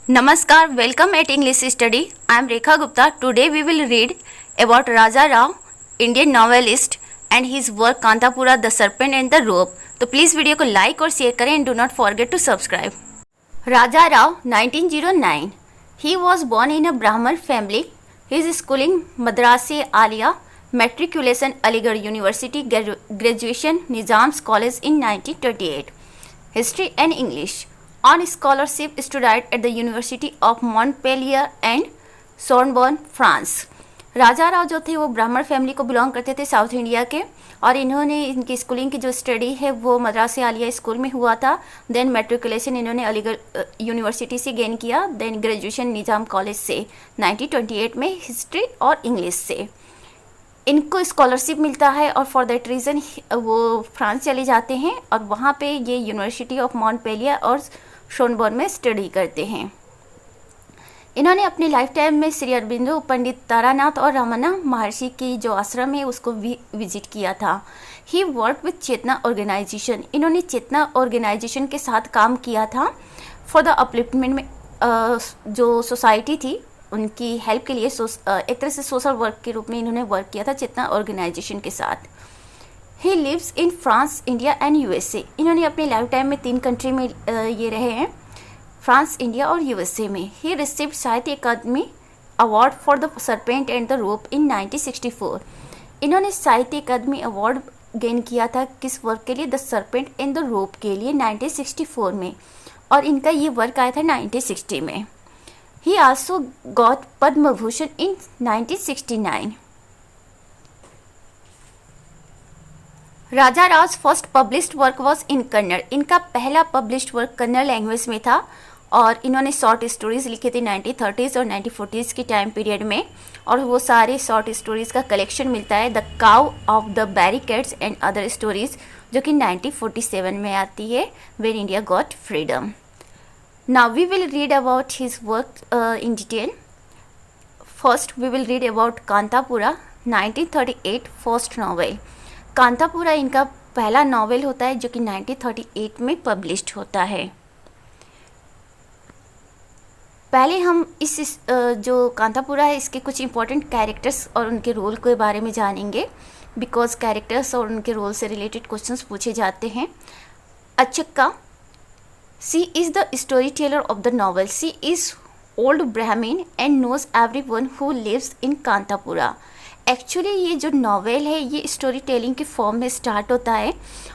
Namaskar, welcome at English Study. I am Rekha Gupta. Today we will read about Raja Rao, Indian novelist, and his work Kantapura, The Serpent and the Rope. तो please video को like और share करें and do not forget to subscribe. Raja Rao, 1909. He was born in a Brahmin family. His schooling Madrasa Alia, matriculation Aligarh University, graduation Nizam's College in 1928. History and English. On scholarship studied at the University of Montpellier and Sorbonne, France. Raja Rao जो थे वो ब्राह्मण family को belong करते थे south India के, और इन्होंने इनकी स्कूलिंग की जो स्टडी है वो मद्रास आलिया स्कूल में हुआ था. देन मेट्रिकुलेशन इन्होंने अलीगढ़ यूनिवर्सिटी से गेन किया. देन ग्रेजुएशन निज़ाम कॉलेज से 1928 में हिस्ट्री और इंग्लिश से. इनको स्कॉलरशिप मिलता है और फॉर दैट रीज़न वो फ्रांस चले जाते हैं और वहाँ पे ये यूनिवर्सिटी ऑफ मॉन्टपेलियर और सोर्नबर्न में स्टडी करते हैं. इन्होंने अपने लाइफ टाइम में श्री अरबिंदो, पंडित तारानाथ और रमना महर्षि की जो आश्रम है उसको भी विजिट किया था. ही वर्क विथ चेतना ऑर्गेनाइजेशन. इन्होंने चेतना ऑर्गेनाइजेशन के साथ काम किया था फॉर द अपलिफ्टमेंट में. जो सोसाइटी थी उनकी हेल्प के लिए एक तरह से सोशल वर्क के रूप में इन्होंने वर्क किया था चेतना ऑर्गेनाइजेशन के साथ. He lives in France, India and USA. इन्होंने अपने लाइफ टाइम में 3 कंट्री में ये रहे हैं, फ्रांस, इंडिया और यूएसए में. ही received Sahitya Akademi award for the serpent and the rope in 1964. इन्होंने साहित्य अकादमी अवार्ड गेन किया था किस वर्क के लिए? द सरपेंट एंड द रोप के लिए 1964 में, और इनका ये वर्क आया था 1960 में. He also got Padma Bhushan in 1969. Raja Rao first published work was in Kannada. इनका पहला पब्लिश्ड वर्क कन्नड़ लैंग्वेज में था और इन्होंने शॉर्ट स्टोरीज लिखे थे 1930s और 1940s के टाइम पीरियड में, और वो सारे शॉर्ट स्टोरीज का कलेक्शन मिलता है the cow of the barricades and other stories, जो कि 1947 में आती है, when India got freedom. Now we will read about his work in detail. First we will read about Kanthapura 1938 first novel. Kanthapura इनका पहला नॉवेल होता है जो कि 1938 में पब्लिश्ड होता है. पहले हम इस जो कांतापुरा है इसके कुछ इंपॉर्टेंट कैरेक्टर्स और उनके रोल के बारे में जानेंगे, बिकॉज कैरेक्टर्स और उनके रोल से रिलेटेड क्वेश्चंस पूछे जाते हैं. Achakka, she is the storyteller of the novel. She is old Brahmin and knows everyone who lives in Kantapura. Actually ये जो नॉवेल है ये स्टोरी टेलिंग के फॉर्म में स्टार्ट होता है,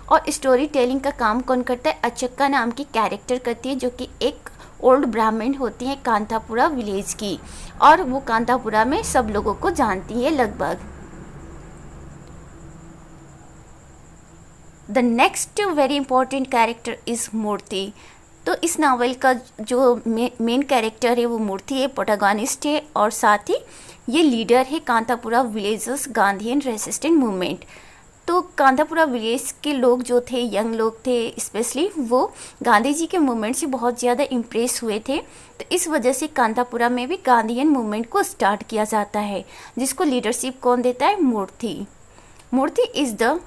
और स्टोरी टेलिंग का काम कौन करता है? अचक्का नाम की कैरेक्टर करती है, जो कि एक ओल्ड ब्राह्मण होती है कांतापुरा विलेज की, और वो कांतापुरा में सब लोगों को जानती है लगभग. The next very important character is Murthy. तो इस नावल का जो मेन कैरेक्टर है वो मूर्ति है, प्रोटैगनिस्ट है, और साथ ही ये लीडर है Kanthapura villagers Gandhian resistant movement. तो कांतापुरा विलेज के लोग जो थे, यंग लोग थे स्पेशली, वो गांधी जी के मूवमेंट से बहुत ज़्यादा इम्प्रेस हुए थे. तो इस वजह से कांतापुरा में भी गांधीयन मूवमेंट को स्टार्ट किया जाता है, जिसको लीडरशिप कौन देता है? Murthy. Murthy is the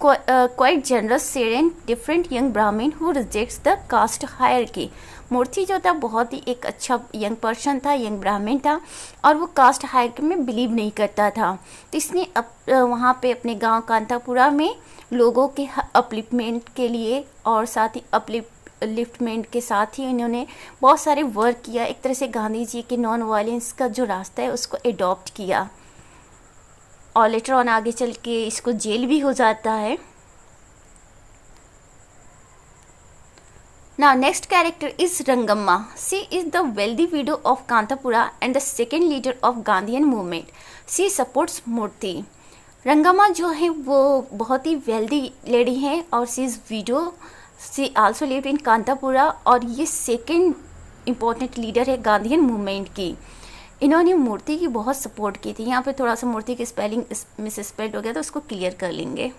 quite generous, serene, different young Brahmin who rejects the caste hierarchy. मूर्ति जो था बहुत ही एक अच्छा यंग पर्सन था, यंग ब्राह्मण था, और वो कास्ट हायरार्की में बिलीव नहीं करता था. तो इसने वहाँ पे अपने गांव कांतापुरा में लोगों के अपलिफ्टमेंट के लिए और साथ ही अपलिफ्टमेंट के साथ ही इन्होंने बहुत सारे वर्क किया. एक तरह से गांधी जी के नॉन वायलेंस का जो रास्ता है उसको एडॉप्ट किया, और लेटर ऑन आगे चल के इसको जेल भी हो जाता है. Now next character is Rangamma. She is the wealthy widow of Kantapura and the second leader of Gandhian movement. She supports Murthy. Rangamma जो है वो बहुत ही वेल्दी लेडी है और she is window. She also live in Kanthapura, और ये second important leader है Gandhian movement की. इन्होंने मूर्ति की बहुत सपोर्ट की थी. यहाँ पे थोड़ा सा मूर्ति की स्पेलिंग मिसस्पेल्ड हो गया तो उसको क्लियर कर लेंगे.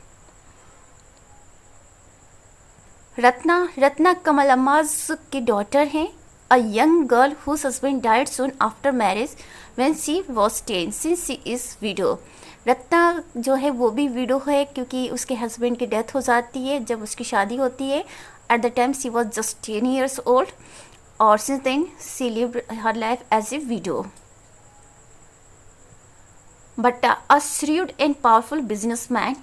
रत्ना कमलम्माज की डॉटर हैं. A young girl whose husband died soon after marriage when she was 10 since she is widow. Ratna जो है वो भी विडो है क्योंकि उसके हस्बैंड की डेथ हो जाती है जब उसकी शादी होती है. At the time she was just 10 years old. or since then she lived her life as a widow. Bhatta, a shrewd and powerful businessman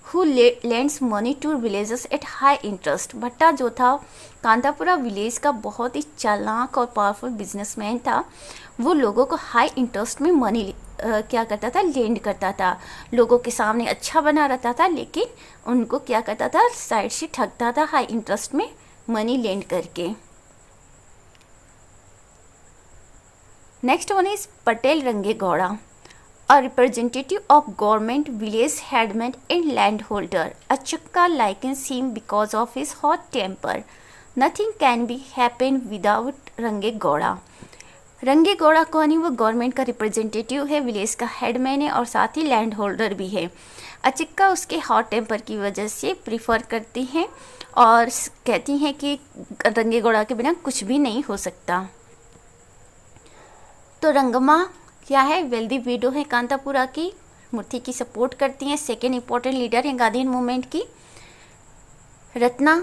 who lends money to villages at high interest. भट्टा जो था Kanthapura village का बहुत ही चालाक और powerful businessman था। वो लोगों को हाई इंटरेस्ट में मनी क्या करता था, लेंड करता था। लोगों के सामने अच्छा बना रहता था, लेकिन उनको क्या करता था, साइड से ठगता था हाई इंटरेस्ट में मनी लेंड करके। Next one is Patel range Gowda, a representative of government, village headman and landholder. Achakka likens him because of his hot temper. Nothing can be happen without रंगे गौड़ा। रंगे गौड़ा कौन है? वो गवर्नमेंट का representative है, village का headman है और साथ ही लैंड होल्डर भी है। अचिक्का उसके हॉट टेम्पर की वजह से प्रीफर करती हैं और कहती हैं कि रंगे गौड़ा के बिना कुछ भी नहीं हो सकता। तो रंगम्मा क्या है, वेल्दी विडो है कांतापुरा की, मूर्ति की सपोर्ट करती हैं, सेकेंड इंपॉर्टेंट लीडर हैं गांधीयन मूवमेंट की। रत्ना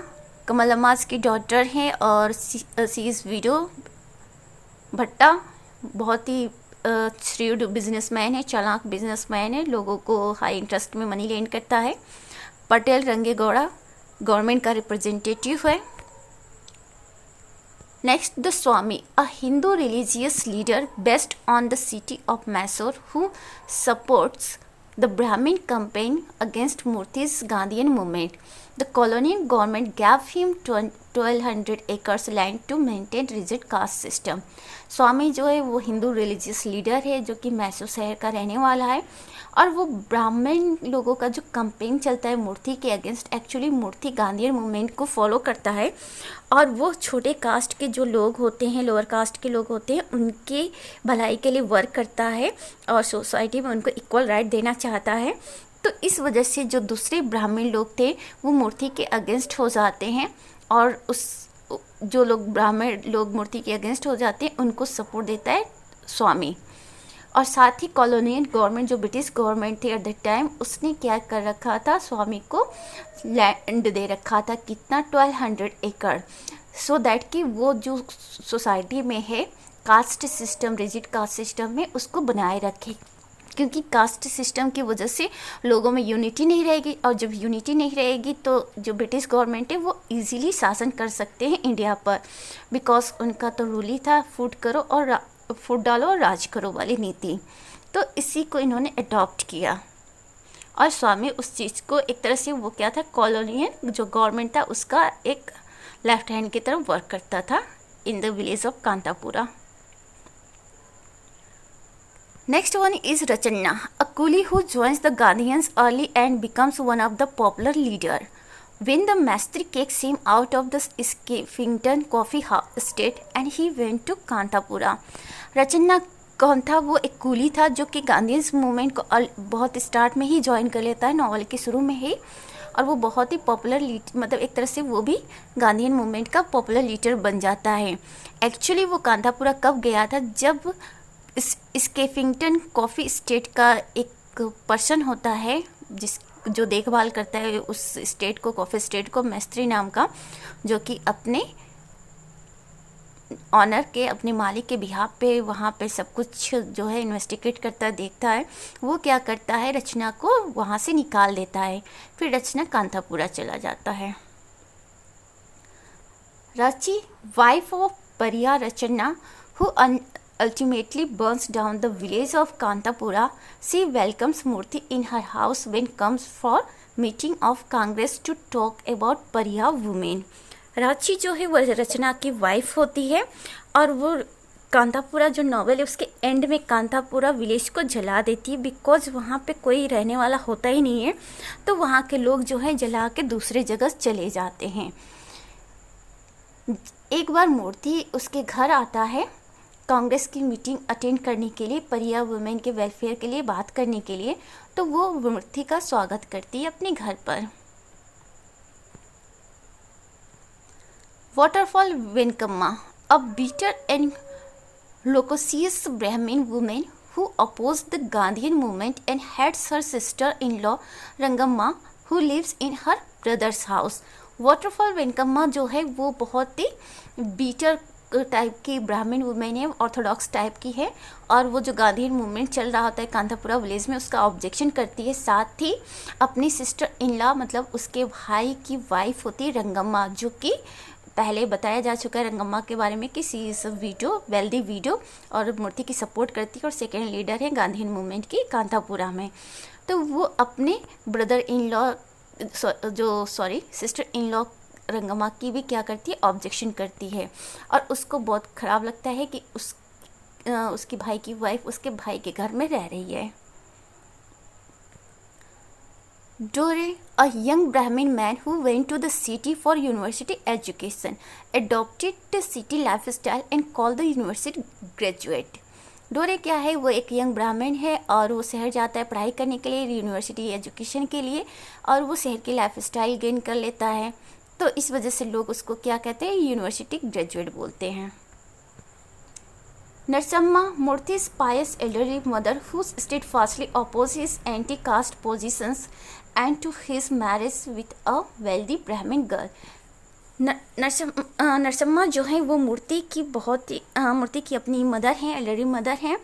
कमलम्माज की डॉटर हैं और सी इज़ विडो। भट्टा बहुत ही श्रीड बिजनेसमैन है, चालाक बिजनेसमैन है, लोगों को हाई इंटरेस्ट में मनी लेंड करता है। पटेल रंगे गौड़ा गवर्नमेंट का रिप्रेजेंटेटिव है। Next, the Swami, a Hindu religious leader based on the city of Mysore who supports the Brahmin campaign against Murthy's Gandhian movement. The colonial government gave him 1200 acres land to maintain rigid caste system. स्वामी जो है वो Hindu religious leader है जो कि मैसूर शहर का रहने वाला है और वो ब्राह्मण लोगों का जो कैंपेन चलता है मूर्ति के अगेंस्ट, एक्चुअली मूर्ति गांधीयन मूवमेंट को फॉलो करता है और वो छोटे कास्ट के जो लोग होते हैं, लोअर कास्ट के लोग होते हैं, उनके भलाई के लिए वर्क करता है और सोसाइटी में उनको इक्वल राइट देना चाहता है। तो इस वजह से जो दूसरे ब्राह्मण लोग थे वो मूर्ति के अगेंस्ट हो जाते हैं और जो लोग ब्राह्मण लोग मूर्ति के अगेंस्ट हो जाते हैं उनको सपोर्ट देता है स्वामी। और साथ ही कॉलोनियल गवर्नमेंट जो ब्रिटिश गवर्नमेंट थी एट द टाइम, उसने क्या कर रखा था, स्वामी को लैंड दे रखा था, कितना 1200 एकड़, सो दैट कि वो जो सोसाइटी में है caste system, rigid caste system में उसको बनाए रखे, क्योंकि कास्ट सिस्टम की वजह से लोगों में यूनिटी नहीं रहेगी और जब यूनिटी नहीं रहेगी तो जो ब्रिटिश गवर्नमेंट है वो इजीली शासन कर सकते हैं इंडिया पर, बिकॉज उनका तो रूल ही था फूट डालो और राज करो वाली नीति। तो इसी को इन्होंने अडॉप्ट किया और स्वामी उस चीज़ को एक तरह से वो क्या था, कॉलोनियल जो गवर्नमेंट था उसका एक लेफ्ट हैंड की तरफ वर्क करता था in the village of Kanthapura. Next one is Rachanna, a coolie who joins the Gandhians early and becomes one of the popular leader. When the Mastri kicks him out of the Skeffington coffee estate and he went to Kantapura. रचन्ना कौन था? वो एक coolie था जो कि गांधीयंस movement को बहुत start में ही ज्वाइन कर लेता है, नॉवल के शुरू में ही, और वो बहुत ही पॉपुलर मतलब एक तरह से वो भी गांधीयन मूवमेंट का पॉपुलर लीडर बन जाता है। एक्चुअली वो कांतापुरा कब गया था, जब स्केफिंगटन कॉफ़ी स्टेट का एक पर्सन होता है जो देखभाल करता है उस स्टेट को, कॉफ़ी स्टेट को, मैस्त्री नाम का, जो कि अपने ऑनर के, अपने मालिक के बिहाफ पे वहाँ पे सब कुछ जो है इन्वेस्टिगेट करता है, देखता है। वो क्या करता है, रचना को वहाँ से निकाल देता है, फिर रचना कांतापुरा चला जाता है। राची, वाइफ ऑफ परिया रचना, who ultimately burns down the village of Kantapura, she welcomes Murthy in her house when comes for meeting of Congress to talk about Pariya women. राची जो है वो रचना की वाइफ होती है और वो कांतापुरा जो नॉवेल है उसके एंड में कांतापुरा विलेज को जला देती है, बिकॉज वहाँ पे कोई रहने वाला होता ही नहीं है, तो वहाँ के लोग जो है जला के दूसरे जगह चले जाते हैं। एक बार मूर्ति उसके घर आता है कांग्रेस की मीटिंग अटेंड करने के लिए, परिया वुमेन के वेलफेयर के लिए बात करने के लिए, तो वो मूर्ति का स्वागत करती है अपने घर पर। Waterfall Venkamma, a bitter and loquacious Brahmin woman who opposed the Gandhian movement and hates her sister-in-law Rangamma, who lives in her brother's house. Waterfall Venkamma जो है वो बहुत ही बीटर टाइप की ब्राह्मण वुमेन है, ऑर्थोडॉक्स टाइप की है, और वो जो गांधी मूवमेंट चल रहा होता है कांतापुरा विलेज में उसका ऑब्जेक्शन करती है। साथ ही अपनी सिस्टर इन लॉ मतलब उसके भाई की वाइफ होती है रंगम्मा, जो कि पहले बताया जा चुका है रंगम्मा के बारे में कि सी इज़ वीडियो वेल्दी वीडियो और मूर्ति की सपोर्ट करती है और सेकेंड लीडर है गांधी मूवमेंट की कांतापुरा में। तो वो अपने brother in law sister in law Rangamma की भी क्या करती है, ऑब्जेक्शन करती है, और उसको बहुत ख़राब लगता है कि उसकी भाई की वाइफ उसके भाई के घर में रह रही है। Dore, a young Brahmin man who went to the city for university education, adopted the city lifestyle and called the university graduate. डोरे क्या है, वो एक यंग ब्राह्मण है और वो शहर जाता है पढ़ाई करने के लिए, यूनिवर्सिटी एजुकेशन के लिए, और वो शहर की लाइफस्टाइल गेन कर लेता है। तो इस वजह से लोग उसको क्या कहते हैं, यूनिवर्सिटी ग्रेजुएट बोलते हैं। Narasimha Murthy's pious elderly mother, who steadfastly opposed his anti-caste positions and to his marriage with a wealthy Brahmin girl. Narasimha जो है वो मूर्ति की अपनी मदर हैं, एल्डरली मदर हैं,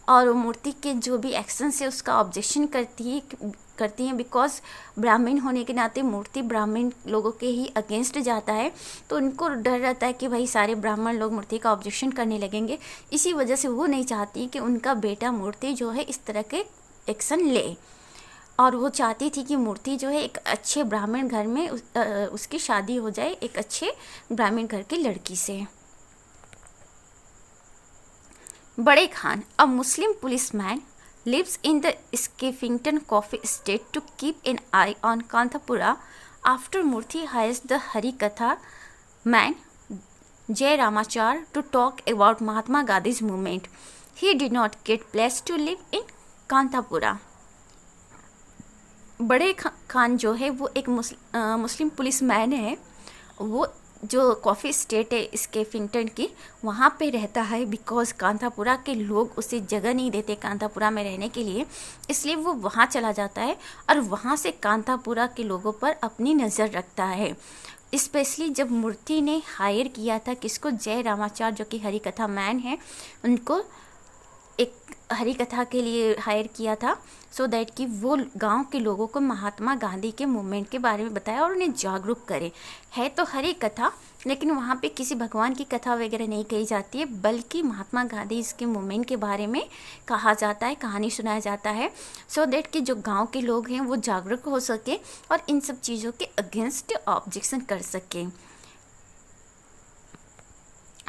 और मूर्ति के जो भी एक्शन से उसका ऑब्जेक्शन करती हैं बिकॉज ब्राह्मण होने के नाते मूर्ति ब्राह्मण लोगों के ही अगेंस्ट जाता है। तो उनको डर रहता है कि भाई सारे ब्राह्मण लोग मूर्ति का ऑब्जेक्शन करने लगेंगे, इसी वजह से वो नहीं चाहती कि उनका बेटा मूर्ति जो है इस तरह के एक्शन ले, और वो चाहती थी कि मूर्ति जो है एक अच्छे ब्राह्मण घर में उसकी शादी हो जाए, एक अच्छे ब्राह्मण घर की लड़की से। बड़े खान, अ मुस्लिम policeman, lives in the Skeffington Coffee Estate to keep an eye on Kantapura after Murthy hires the Harikatha man Jay Ramachar to talk about Mahatma Gandhi's movement. He did not get placed to live in Kantapura. बड़े खान जो है वो एक मुस्लिम policeman है, वो जो coffee state है स्केफिंगटन की वहाँ पे रहता है बिकॉज़ कांतापुरा के लोग उसे जगह नहीं देते कांतापुरा में रहने के लिए, इसलिए वो वहाँ चला जाता है और वहाँ से कांतापुरा के लोगों पर अपनी नज़र रखता है। स्पेशली जब मूर्ति ने हायर किया था किसको, जय रामाचार जो कि हरिकथा मैन है, उनको एक हरिकथा के लिए हायर किया था सो दैट कि वो गांव के लोगों को महात्मा गांधी के मूवमेंट के बारे में बताया और उन्हें जागरूक करे। है तो हरि कथा, लेकिन वहाँ पे किसी भगवान की कथा वगैरह नहीं कही जाती है, बल्कि महात्मा गांधी इसके मूवमेंट के बारे में कहा जाता है, कहानी सुनाया जाता है, सो दैट कि जो गांव के लोग हैं वो जागरूक हो सके और इन सब चीज़ों के अगेंस्ट ऑब्जेक्शन कर सके।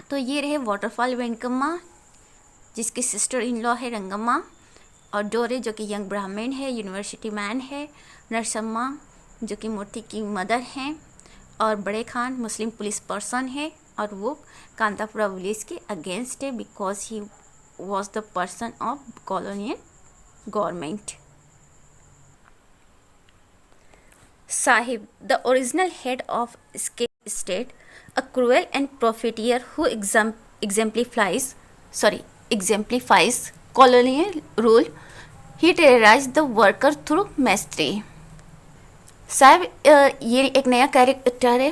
तो ये रहे वाटरफॉल वेंकम्मा जिसकी सिस्टर इन लॉ है रंगम्मा, और डोरे जो कि यंग ब्राह्मण है, यूनिवर्सिटी मैन है, नरसिम्हा जो कि मूर्ति की मदर हैं, और बड़े खान मुस्लिम पुलिस पर्सन है और वो कांतापुरा विलेज के अगेंस्ट है because he was the person of colonial government. Sahib, the original head of state, a cruel and profiteer who exemplifies colonial rule, he terrorized the worker through mastery. साहब ये एक नया character है,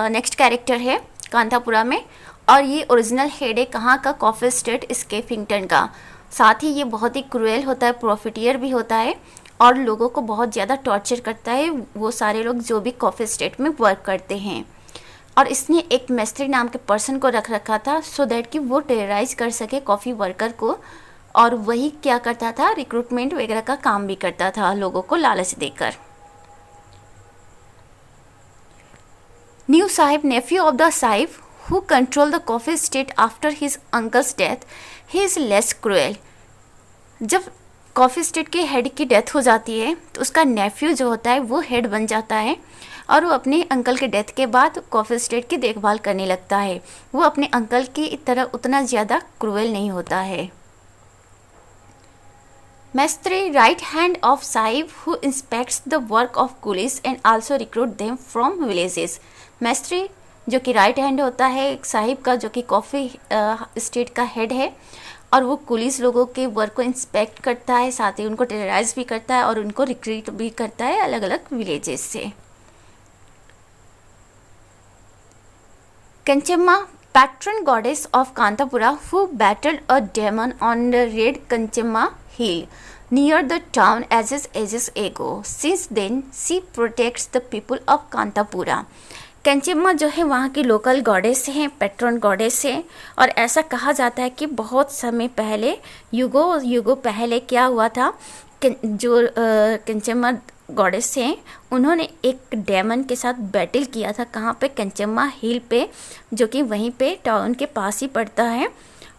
नेक्स्ट कैरेक्टर है कांतापुरा में, और ये ओरिजिनल हेड है कहाँ का, कॉफी स्टेट स्केफिंगटन का। साथ ही ये बहुत ही क्रूएल होता है, प्रॉफिटियर भी होता है और लोगों को बहुत ज़्यादा टॉर्चर करता है, वो सारे लोग जो भी कॉफी स्टेट में वर्क करते हैं। और इसने एक मिस्त्री नाम के पर्सन को रख रखा था सो दैट कि वो टेरराइज कर सके कॉफ़ी वर्कर को, और वही क्या करता था, रिक्रूटमेंट वगैरह का काम भी करता था लोगों को लालच देकर। New sahib, nephew of the sahib who control the coffee estate after his uncle's death, he is less cruel. जब कॉफ़ी स्टेट के हेड की डेथ हो जाती है तो उसका नेफ्यू जो होता है वो हेड बन जाता है और वो अपने अंकल के डेथ के बाद कॉफी स्टेट की देखभाल करने लगता है। वो अपने अंकल की तरह उतना ज़्यादा क्रूएल नहीं होता है। Maistri, right hand of Sahib who inspects the work of coolies and also recruit them from villages. Maistri जो कि राइट हैंड होता है साहिब का, जो कि कॉफ़ी स्टेट का हेड है, और वो कुलीस लोगों के वर्क को इंस्पेक्ट करता है, साथ ही उनको टेरराइज भी करता है और उनको रिक्रूट भी करता है अलग अलग विलेजेस से। कंचम्मा patron goddess of Kantapura who battled a demon on the Red Kanchemma hill near the town ages ago. Since then, she protects the people of Kantapura. कंचेम्मा जो है वहाँ की लोकल गॉडेस हैं, पैट्रन गॉडेस हैं, और ऐसा कहा जाता है कि बहुत समय पहले, युगों पहले क्या हुआ था, जो कंचेम्मा गॉडेस हैं उन्होंने एक डेमन के साथ बैटल किया था। कहाँ पे? कंचेम्मा हिल पे, जो कि वहीं पे टाउन के पास ही पड़ता है।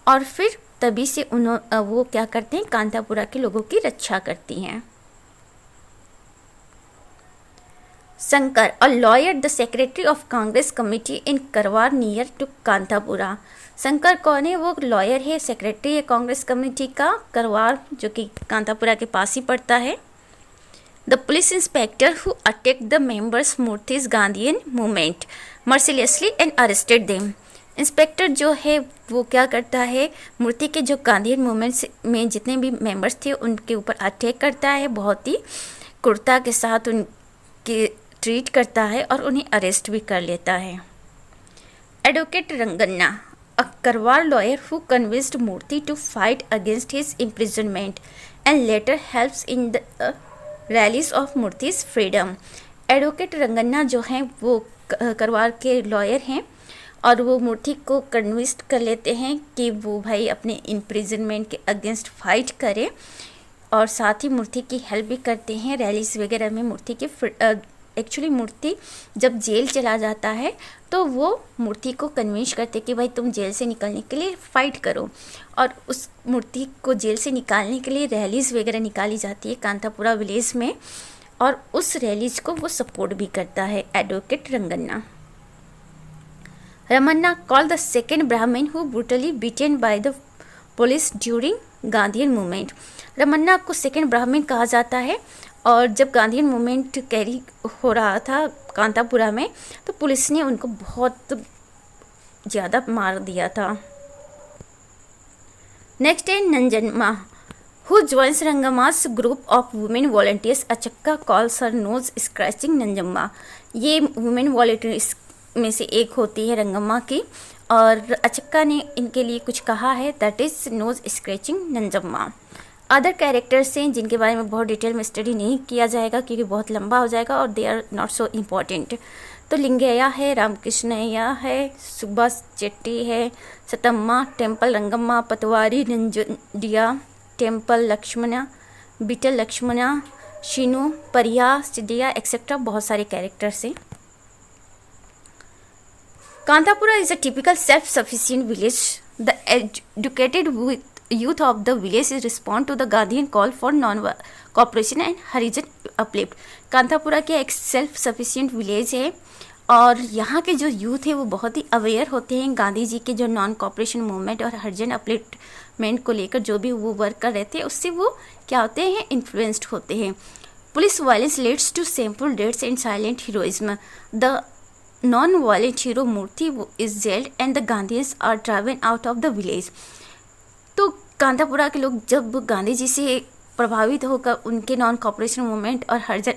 और फिर तभी से वो क्या करते हैं, कांतापुरा के लोगों की रक्षा करती हैं। Shankar, a lawyer, the secretary of Congress committee in Karwar near to Kanthapura. Shankar कौन है? वो लॉयर है, सेक्रेटरी है कांग्रेस कमेटी का, करवार, जो कि कांतापुरा के पास ही पड़ता है। The police inspector who attack the members Murthy's Gandhian movement mercilessly and arrested them. Inspector जो है वो क्या करता है, मूर्ति के जो गांधीयन मूवमेंट्स में जितने भी मेंबर्स थे उनके ऊपर अटैक करता है, बहुत ही क्रूरता के साथ उनके ट्रीट करता है और उन्हें अरेस्ट भी कर लेता है। Advocate Ranganna, a Karwar lawyer who convinced Murthy to fight against his imprisonment and later helps in the rallies of Murthy's freedom. Advocate Ranganna जो हैं वो करवार के लॉयर हैं और वो मूर्ति को कन्विंस कर लेते हैं कि वो भाई अपने इम्प्रिजनमेंट के अगेंस्ट फाइट करे, और साथ ही मूर्ति की हेल्प भी करते हैं रैलीज वगैरह में। मूर्ति के एक्चुअली मूर्ति जब जेल चला जाता है तो वो मूर्ति को कन्विंस करते कि भाई तुम जेल से निकलने के लिए फ़ाइट करो, और उस मूर्ति को जेल से निकालने के लिए रैलीज वगैरह निकाली जाती है कांतापुरा विलेज में, और उस रैलीज को वो सपोर्ट भी करता है advocate Ranganna. Ramanna, called the second Brahmin who brutally beaten by the police during Gandhian movement. Ramanna को सेकेंड ब्राह्मण कहा जाता है, और जब गांधीयन मूवमेंट कैरी हो रहा था कांतापुरा में तो पुलिस ने उनको बहुत ज़्यादा मार दिया था। नेक्स्ट है Nanjamma, who joins Rangamma's group of women volunteers. Achakka calls her nose scratching Nanjamma. ये वुमेन वॉलंटियर्स में से एक होती है रंगम्मा की, और अचक्का ने इनके लिए कुछ कहा है, that is nose scratching Nanjamma. Other characters हैं जिनके बारे में बहुत डिटेल में स्टडी नहीं किया जाएगा क्योंकि बहुत लंबा हो जाएगा और they are not so important. तो लिंगैया है, रामकृष्णैया है, सुभाष चेट्टी है, Satamma temple, Rangamma, Patwari, Nanjundiah temple, Lakshmana, Bittal Lakshmana, Seenu, Pariya, Siddiah etcetera, बहुत सारे कैरेक्टर्स हैं। Kanthapura is a typical self-sufficient village. The educated youth of the village is respond to the Gandhian call for non-cooperation and Harijan uplift. Kanthapura के एक self sufficient village है, और यहाँ के जो यूथ है वो बहुत ही अवेयर होते हैं गांधी जी के जो नॉन कॉपरेशन मूवमेंट और हरिजन अपलिफ्टमेंट को लेकर जो भी वो वर्क कर रहे थे उससे वो क्या होते हैं, इन्फ्लुएंस्ड होते हैं। Police violence leads to shameful deaths and silent heroism. The non-violent hero Murthy is jailed and the Gandhians are driven out of the village. तो कांतापुरा के लोग जब गांधी जी से प्रभावित होकर उनके नॉन कॉपरेशन मूवमेंट और हरिजन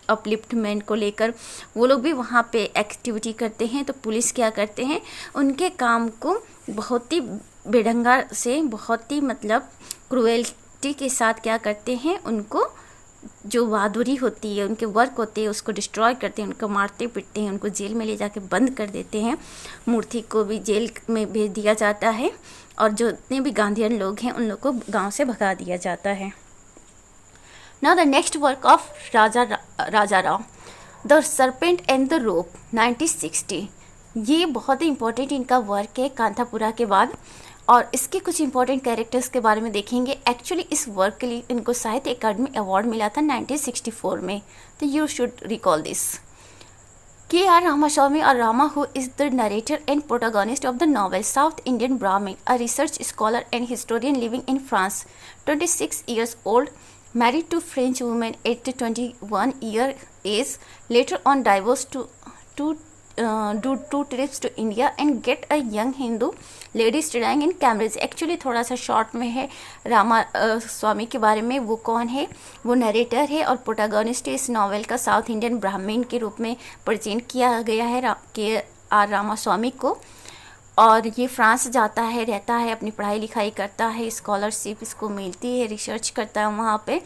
अपलिफ्टमेंट को लेकर वो लोग भी वहाँ पे एक्टिविटी करते हैं, तो पुलिस क्या करते हैं, उनके काम को बहुत ही बेढंगा से, बहुत ही मतलब क्रूएल्टी के साथ क्या करते हैं, उनको जो बहादुरी होती है, उनके वर्क होते हैं उसको डिस्ट्रॉय करते हैं, उनको मारते पीटते हैं, उनको जेल में ले जाके बंद कर देते हैं। मूर्ति को भी जेल में भेज दिया जाता है, और जो जितने भी गांधीयन लोग हैं उन लोग को गांव से भगा दिया जाता है। Now the next work of Raja Rao, the serpent and the रोप 1960। ये बहुत ही इंपॉर्टेंट इनका वर्क है कांतापुरा के बाद, और इसके कुछ इंपॉर्टेंट कैरेक्टर्स के बारे में देखेंगे। एक्चुअली इस वर्क के लिए इनको साहित्य अकादमी अवार्ड मिला था 1964 में, तो you should recall this. K.R. Ramaswamy or Rama, who is the narrator and protagonist of the novel South Indian Brahmin, a research scholar and historian living in France, 26 years old, married to French woman at 21 year age, later on divorced to do 2 trips to India and get a young Hindu lady studying in Cambridge. Actually थोड़ा सा short में है रामा स्वामी के बारे में। वो कौन है, वो नरेटर है और प्रोटैगनिस्ट है इस नावल का। साउथ इंडियन ब्राह्मण के रूप में प्रेजेंट किया गया है K.R. रामास्वामी को। और ये फ्रांस जाता है, रहता है, अपनी पढ़ाई लिखाई करता है, स्कॉलरशिप इसको मिलती है, रिसर्च करता है वहाँ पे।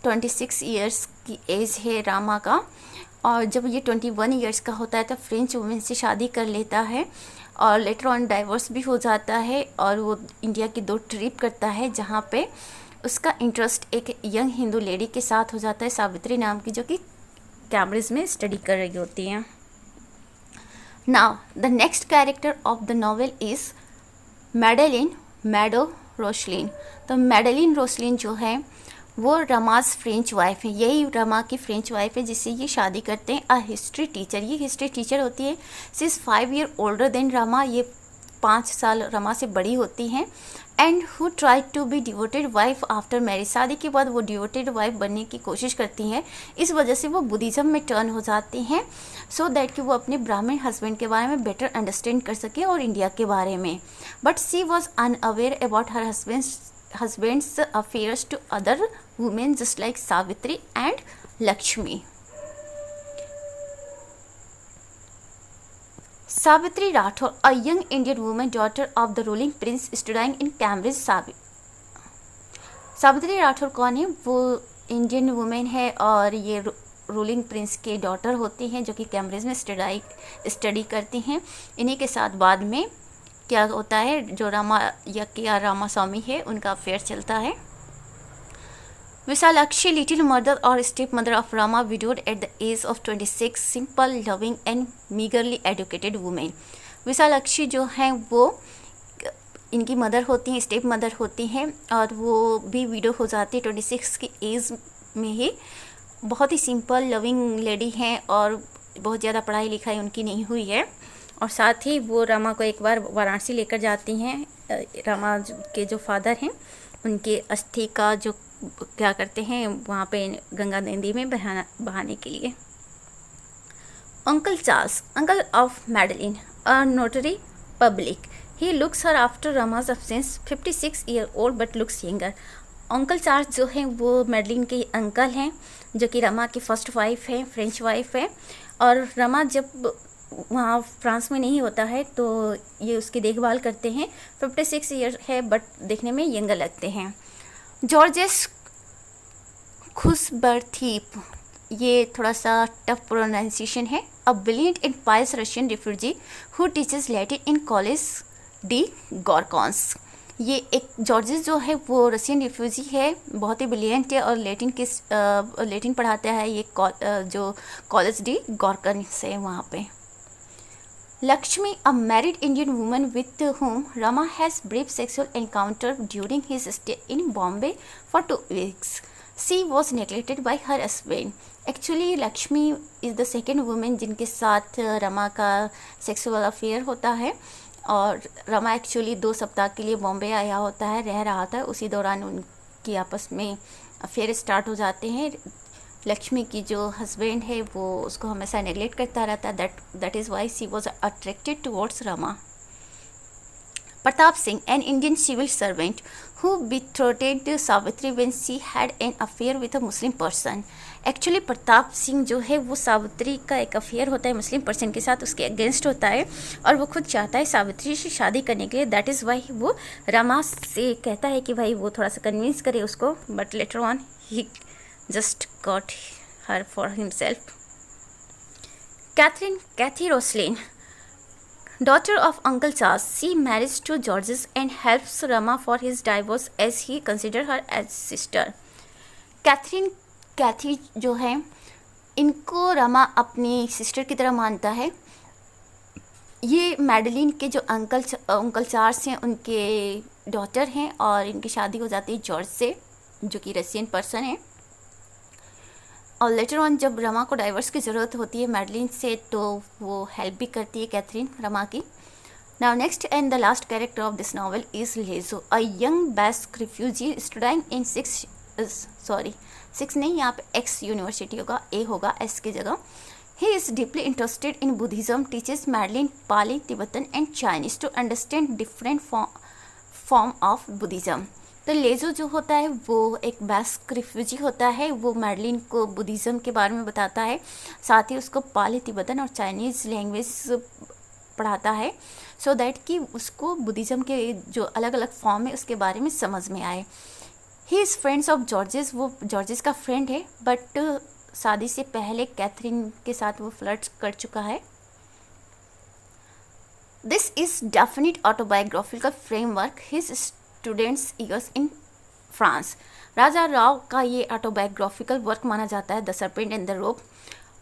26 इयर्स की एज है रामा का। और जब ये 21 इयर्स का होता है तो फ्रेंच वुमेन से शादी कर लेता है और लेटर ऑन डाइवोर्स भी हो जाता है। और वो इंडिया की 2 ट्रिप करता है जहाँ पे उसका इंटरेस्ट एक यंग हिंदू लेडी के साथ हो जाता है, सावित्री नाम की, जो कि कैम्ब्रिज में स्टडी कर रही होती हैं। Now, the next character of the novel is Madeline Meadow Roslin। तो मैडेलिन रोसलिन जो है वो रमास फ्रेंच वाइफ है, यही रमा की फ्रेंच वाइफ है जिससे ये शादी करते हैं। अ हिस्ट्री टीचर, ये हिस्ट्री टीचर होती है। She is 5 year older than Rama, ये 5 साल रमा से बड़ी होती हैं। And who try to be devoted wife after marriage, शादी के बाद वो डिवोटेड वाइफ बनने की कोशिश करती हैं। इस वजह से वो बुद्धिज़्म में टर्न हो जाती हैं, सो दैट कि वो अपने ब्राह्मण हस्बैंड के बारे में बेटर अंडरस्टैंड कर सके और इंडिया के बारे में। But she was unaware about her husband's affairs to other women just like Savitri and Lakshmi. Savitri Rathore, a young Indian woman, daughter of the ruling prince, studying in Cambridge. Savitri Rathore कौन है? वो Indian women है और ये ruling Prince के daughter होती हैं जो कि कैम्ब्रिज में स्टडी करती हैं। इन्हीं के साथ बाद में क्या होता है, जो रामास्वामी है उनका अफेयर चलता है। विशालाक्षी, लिटिल मदर और step mother of Rama, widowed at the age of 26, simple, loving and meagrely educated women. Vishalakshi जो हैं वो इनकी मदर होती हैं, स्टेप मदर होती हैं और वो भी विडो हो जाती है 26 की एज में ही। बहुत ही सिंपल लविंग लेडी हैं और बहुत ज़्यादा पढ़ाई लिखाई उनकी नहीं हुई है। और साथ ही वो रामा को एक बार वाराणसी लेकर जाती हैं। रामा के जो फादर हैं उनके अस्थि का जो क्या करते हैं वहाँ पे गंगा नदी में बहाने के लिए। Uncle Charles, uncle of Madeline, a notary public, he looks her after Rama's absence, 56 year old but looks younger. Uncle Charles जो हैं वो मैडेलिन के अंकल हैं जो कि रमा की फर्स्ट वाइफ है, फ्रेंच वाइफ है। और रमा जब वहाँ फ्रांस में नहीं होता है तो ये उसकी देखभाल करते हैं। 56 ईयर है बट देखने में यंगर लगते हैं। जॉर्जेस खुशबर्थीप, ये थोड़ा सा टफ प्रोनाउंसिएशन है। A brilliant and pious Russian refugee who teaches Latin in college de garcons. ये एक जॉर्जेस जो है वो रशियन रिफ्यूजी है, बहुत ही ब्रिलियंट है और लैटिन पढ़ाता है ये जो कॉलेज डी गॉर्कॉन्स है वहाँ पे। Lakshmi, a married Indian woman with whom Rama has brief sexual encounter during his stay in Bombay for 2 weeks. She was neglected by her husband. Actually, Lakshmi is the second woman जिनके साथ रमा का sexual affair होता है। और Rama actually 2 सप्ताह के लिए बॉम्बे आया होता है, रह रहा था। उसी दौरान उनकी आपस में अफेयर स्टार्ट हो जाते हैं। लक्ष्मी की जो हस्बैंड है वो उसको हमेशा नेगलेक्ट करता रहता है। That is why she was attracted towards Rama. Pratap Singh, an Indian civil servant who betrothed Savitri when she had an affair with a Muslim person. Actually Pratap Singh जो है वो सावित्री का एक अफेयर होता है मुस्लिम पर्सन के साथ, उसके अगेंस्ट होता है और वो खुद चाहता है सावित्री से शादी करने के लिए। दैट इज़ वाई वो रमा से कहता है कि भाई वो थोड़ा सा कन्विंस करे उसको, but later on he just got her for himself. Kathy Roslin, daughter of Uncle Charles, she marries to Georges and helps Rama for his divorce as he considered her as sister. कैथी जो है इनको रमा अपनी sister की तरह मानता है। ये Madeline के जो अंकल चार्ल्स हैं उनके डॉटर हैं और इनकी शादी हो जाती है जॉर्ज से जो कि रशियन पर्सन है। और लेटर ऑन जब रमा को डाइवर्स की ज़रूरत होती है मैडेलिन से तो वो हेल्प भी करती है कैथरीन रमा की। Now next and the last character of this novel is Lezo, a young Basque refugee studying in 6 नहीं, यहाँ पे एक्स यूनिवर्सिटी होगा, ए होगा एस की जगह। He is deeply interested in Buddhism, teaches Madeleine Pali, Tibetan and Chinese to understand different form of Buddhism. तो लेजो जो होता है वो एक बेस्क रिफ्यूजी होता है, वो मैडेलिन को बुद्धिज़्म के बारे में बताता है, साथ ही उसको पाली, तिब्बतन और चाइनीज़ लैंग्वेज पढ़ाता है सो दैट कि उसको बुद्धिज़्म के जो अलग अलग फॉर्म है उसके बारे में समझ में आए। He is friends of George's, वो जॉर्जेस का फ्रेंड है, बट शादी से पहले कैथरीन के साथ वो फ्लर्ट कर चुका है। This is definite autobiographical framework his students years in France. Raja Rao का ये ऑटोबायोग्राफिकल वर्क माना जाता है, the serpent and the rope.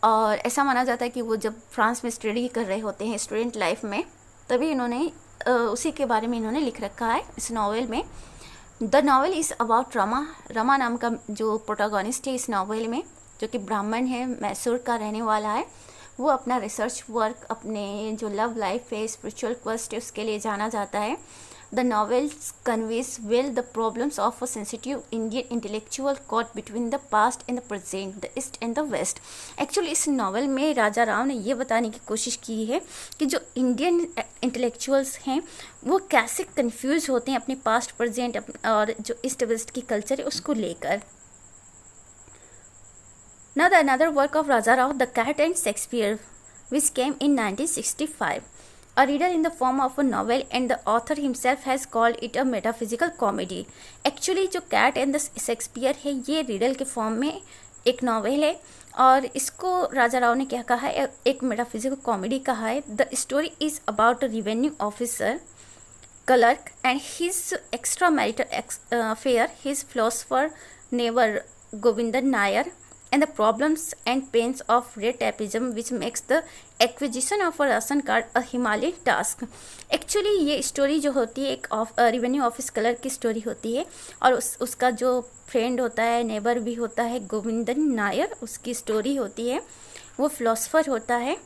और ऐसा माना जाता है कि वो जब फ्रांस में स्टडी कर रहे होते हैं स्टूडेंट लाइफ में, तभी इन्होंने उसी के बारे में इन्होंने लिख रखा है इस नावल में। The novel is about Rama. Rama नाम का जो प्रोटागोनिस्ट है इस नावल में, जो कि ब्राह्मण है, मैसूर का रहने वाला है, वो अपना रिसर्च वर्क, अपने जो लव लाइफ है, स्पिरिचुअल क्वेस्ट है, उसके लिए जाना जाता है। The novels conveys well the problems of a sensitive Indian intellectual caught between the past and the present, the east and the west. Actually इस नावल में राजा राव ने ये बताने की कोशिश की है कि जो इंडियन इंटेलेक्चुअल्स हैं वो कैसे कंफ्यूज होते हैं अपने पास्ट, प्रेजेंट और जो ईस्ट वेस्ट की कल्चर है उसको लेकर। Now the another work of Raja Rao, The Cat and Shakespeare, which came in 1965, a riddle in the form of a novel, and the author himself has called it a metaphysical comedy. Actually जो Cat and the Shakespeare है ये riddle के form में एक novel है और इसको राजा राव ने क्या कहा है, एक मेटाफिजिकल कॉमेडी कहा है। The story is about a revenue officer clerk and his extramarital affair, his philosopher neighbor Govindan Nair, and the problems and pains of red tapeism which makes the acquisition of a ration card a Himalayan task. Actually ये story जो होती है एक revenue office clerk की story होती है और उसका जो फ्रेंड होता है, नेबर भी होता है, गोविंदन नायर, उसकी स्टोरी होती है। वो फिलोसफर होता है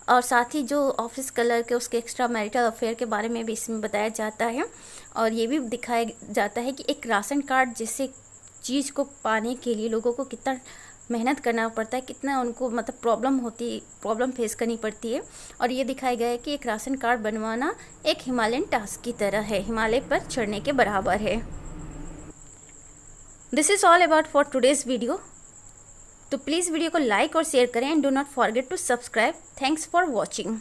और साथ ही जो ऑफिस क्लर्क है उसके एक्स्ट्रा मैरिटल अफेयर के बारे में भी इसमें बताया जाता है। और ये भी दिखाया जाता है कि एक राशन कार्ड जैसे चीज़ को पाने के लिए लोगों को कितना मेहनत करना पड़ता है, कितना उनको मतलब प्रॉब्लम फेस करनी पड़ती है। और ये दिखाया गया है कि एक राशन कार्ड बनवाना एक हिमालयन टास्क की तरह है, हिमालय पर चढ़ने के बराबर है। This is all about for today's video. तो प्लीज़ वीडियो को लाइक और शेयर करें and do not forget to subscribe. Thanks for watching.